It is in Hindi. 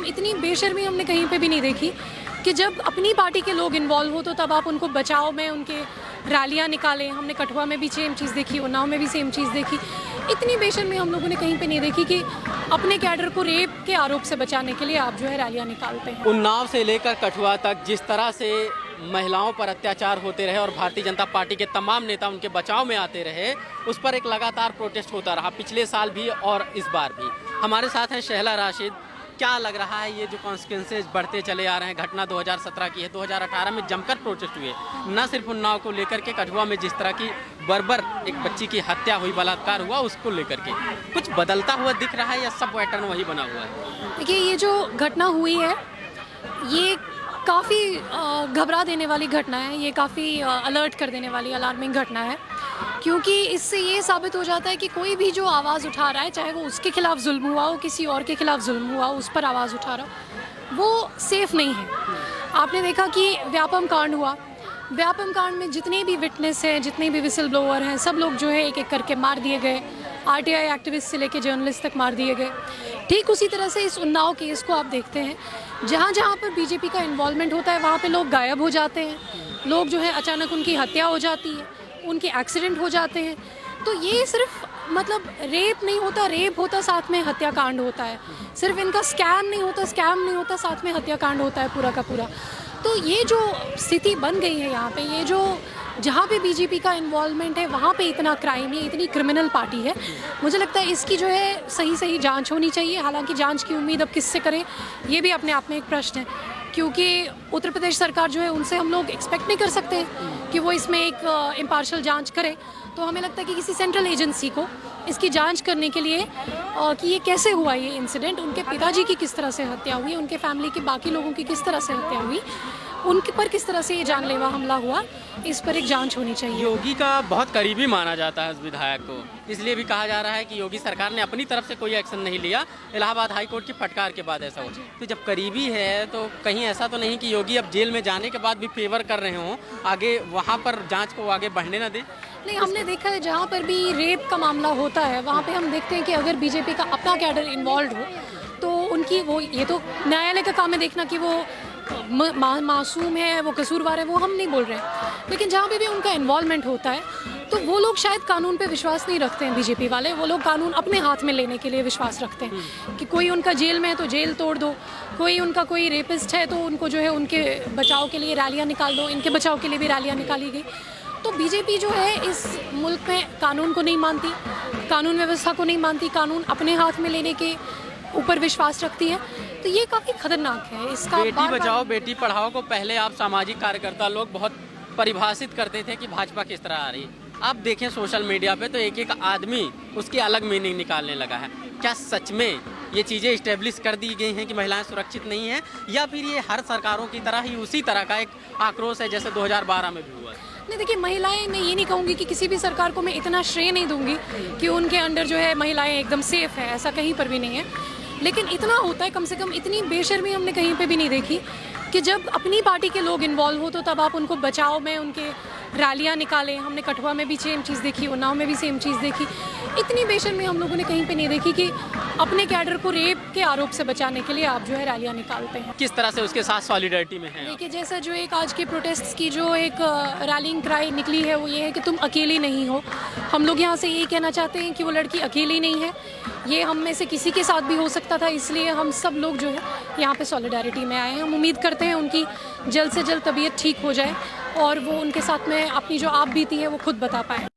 इतनी बेशर्मी हमने कहीं पे भी नहीं देखी कि जब अपनी पार्टी के लोग इन्वॉल्व हो तो तब आप उनको बचाव में उनके रैलियां निकालें। हमने कठुआ में भी सेम चीज़ देखी, उन्नाव में भी सेम चीज़ देखी। इतनी बेशर्मी हम लोगों ने कहीं पे नहीं देखी कि अपने कैडर को रेप के आरोप से बचाने के लिए आप जो है रैलियां निकालते हैं। उन्नाव से लेकर कठुआ तक जिस तरह से महिलाओं पर अत्याचार होते रहे और भारतीय जनता पार्टी के तमाम नेता उनके बचाव में आते रहे, उस पर एक लगातार प्रोटेस्ट होता रहा, पिछले साल भी और इस बार भी। हमारे साथ हैं शहला राशिद। क्या लग रहा है ये जो कॉन्सिक्वेंसेज बढ़ते चले आ रहे हैं? घटना 2017 की है, 2018 में जमकर प्रोटेस्ट हुए, न सिर्फ उन्नाव को लेकर के, कठुआ में जिस तरह की बर्बर एक बच्ची की हत्या हुई, बलात्कार हुआ, उसको लेकर के कुछ बदलता हुआ दिख रहा है या सब पैटर्न वही बना हुआ है? देखिए, ये जो घटना हुई है ये काफ़ी घबरा देने वाली घटना है, ये काफ़ी अलर्ट कर देने वाली अलार्मिंग घटना है, क्योंकि इससे ये साबित हो जाता है कि कोई भी जो आवाज़ उठा रहा है, चाहे वो उसके खिलाफ जुल्म हुआ हो, किसी और के खिलाफ जुल्म हुआ हो, उस पर आवाज़ उठा रहा हो, वो सेफ़ नहीं है। आपने देखा कि व्यापम कांड हुआ, व्यापम कांड में जितने भी विटनेस हैं, जितने भी विसल ब्लोअर हैं, सब लोग जो है एक एक करके मार दिए गए। आरटीआई एक्टिविस्ट से लेके जर्नलिस्ट तक मार दिए गए। ठीक उसी तरह से इस उन्नाव केस को आप देखते हैं, जहाँ जहाँ पर बीजेपी का इन्वॉल्वमेंट होता है वहाँ पे लोग गायब हो जाते हैं, लोग जो है अचानक उनकी हत्या हो जाती है, उनके एक्सीडेंट हो जाते हैं। तो ये सिर्फ मतलब रेप नहीं होता, रेप होता साथ में हत्याकांड होता है। सिर्फ इनका स्कैम नहीं होता, साथ में हत्याकांड होता है पूरा का पूरा। तो ये जो स्थिति बन गई है यहाँ पे, ये जो जहाँ पे बीजेपी का इन्वॉल्वमेंट है वहाँ पे इतना क्राइम है, इतनी क्रिमिनल पार्टी है, मुझे लगता है इसकी जो है सही जांच होनी चाहिए। हालांकि जांच की उम्मीद अब किससे करें, ये भी अपने आप में एक प्रश्न है, क्योंकि उत्तर प्रदेश सरकार जो है उनसे हम लोग एक्सपेक्ट नहीं कर सकते कि वो इसमें एक इम्पार्शियल जांच करे। तो हमें लगता है कि किसी सेंट्रल एजेंसी को इसकी जांच करने के लिए कि ये कैसे हुआ ये इंसिडेंट, उनके पिताजी की किस तरह से हत्या हुई, उनके फैमिली के बाकी लोगों की किस तरह से हत्या हुई, उनके पर किस तरह से ये जानलेवा हमला हुआ, इस पर एक जांच होनी चाहिए। योगी का बहुत करीबी माना जाता है इस विधायक को, इसलिए भी कहा जा रहा है कि योगी सरकार ने अपनी तरफ से कोई एक्शन नहीं लिया, इलाहाबाद हाई कोर्ट की फटकार के बाद ऐसा हो। तो जब करीबी है तो कहीं ऐसा तो नहीं कि योगी अब जेल में जाने के बाद भी फेवर कर रहे हों, आगे वहाँ पर जांच को आगे बढ़ने ना दें? नहीं, हमने देखा है जहाँ पर भी रेप का मामला होता है वहाँ पे हम देखते हैं कि अगर बीजेपी का अपना कैडर इन्वॉल्व हो तो उनकी वो, ये तो न्यायालय का काम है देखना कि वो मासूम है, वो कसूरवार है, वो हम नहीं बोल रहे हैं, लेकिन जहाँ पे भी उनका इन्वॉल्वमेंट होता है तो वो लोग शायद कानून पे विश्वास नहीं रखते हैं। बीजेपी वाले, वो लोग कानून अपने हाथ में लेने के लिए विश्वास रखते हैं कि कोई उनका जेल में है तो जेल तोड़ दो, कोई उनका कोई रेपिस्ट है तो उनको जो है उनके बचाव के लिए रैलियाँ निकाल दो। इनके बचाव के लिए भी रैलियाँ निकाली गई। तो बीजेपी जो है इस मुल्क में कानून को नहीं मानती, कानून व्यवस्था को नहीं मानती, कानून अपने हाथ में लेने के ऊपर विश्वास रखती है। तो ये काफ़ी खतरनाक है। इसका बेटी बचाओ बेटी पढ़ाओ को पहले आप सामाजिक कार्यकर्ता लोग बहुत परिभाषित करते थे कि भाजपा किस तरह आ रही है। आप देखें सोशल मीडिया पे तो एक एक आदमी उसकी अलग मीनिंग निकालने लगा है। क्या सच में ये चीज़ें इस्टेब्लिश कर दी गई हैं कि महिलाएं सुरक्षित नहीं हैं, या फिर ये हर सरकारों की तरह ही उसी तरह का एक आक्रोश है जैसे 2012 में भी हुआ? नहीं, देखिए, महिलाएं, मैं ये नहीं कहूँगी कि किसी भी सरकार को मैं इतना श्रेय नहीं दूंगी कि उनके अंडर जो है महिलाएं एकदम सेफ है, ऐसा कहीं पर भी नहीं है, लेकिन इतना होता है, कम से कम इतनी बेशर्मी हमने कहीं पे भी नहीं देखी कि जब अपनी पार्टी के लोग इन्वॉल्व हो तो तब आप उनको बचाव में उनके रैलियां निकालें। हमने कठुआ में भी सेम चीज़ देखी, उन्नाव में भी सेम चीज़ देखी। इतनी बेशर्मी हम लोगों ने कहीं पे नहीं देखी कि अपने कैडर को रेप के आरोप से बचाने के लिए आप जो है रैलियां निकालते हैं। किस तरह से उसके साथ सॉलिडरिटी में है? देखिए, जैसा जो एक आज के प्रोटेस्ट की जो एक रैलिंग क्राई निकली है वो ये है कि तुम अकेली नहीं हो। हम लोग यहाँ से यही कहना चाहते हैं कि वो लड़की अकेली नहीं है, ये हम में से किसी के साथ भी हो सकता था, इसलिए हम सब लोग जो है यहाँ पे सॉलिडारिटी में आए हैं। हम उम्मीद करते हैं उनकी जल्द से जल्द तबीयत ठीक हो जाए और वो उनके साथ में अपनी जो आप बीती है वो खुद बता पाए।